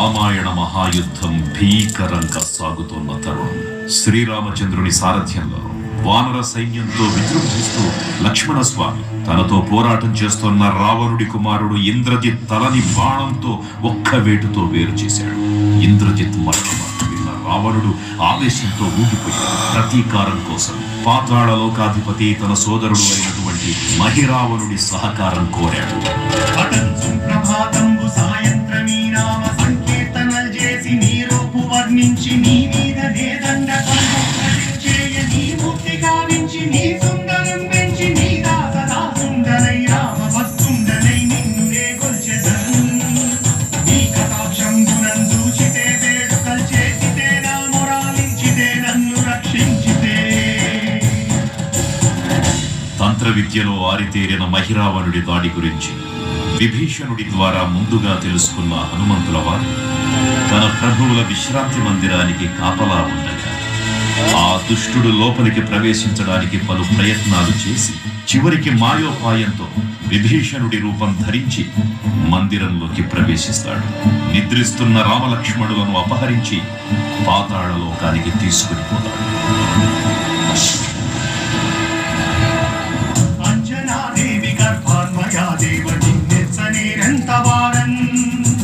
రామాయణ మహాయుద్ధం భీకరంగా సాగుతున్న తరుణం. శ్రీరామచంద్రుని సారథ్యంలో వానర సైన్యంతో విజృంభిస్తూ లక్ష్మణస్వామి తనతో పోరాటం చేస్తున్న రావణుడి కుమారుడు ఇంద్రజిత్ తలని బాణంతో ఒక్క వేటుతో వేరు చేశాడు. ఇంద్రజిత్ మరణం విన్న రావణుడు ఆవేశంతో ఊగిపోయాడు. ప్రతీకారం కోసం పాతాళ లోకాధిపతి తన సోదరుడు అయినటువంటి మహిరావణుడి సహకారం కోరాడు. తంత్ర విద్యలో ఆరితేరిన మహిరావణుడి దాడి గురించి విభీషణుడి ద్వారా ముందుగా తెలుసుకున్న హనుమంతుల వారు తన ప్రభువుల విశ్రాంతి మందిరానికి కాపలా ఉండగా ఆ దుష్టుడు లోపలికి ప్రవేశించడానికి పలు ప్రయత్నాలు చేసి చివరికి మాయోపాయంతో విభీషణుడి రూపం ధరించి మందిరంలోకి ప్రవేశిస్తాడు. నిద్రిస్తున్న రామలక్ష్మణులను అపహరించి పాతాళ లోకానికి తీసుకుని పోతాడు.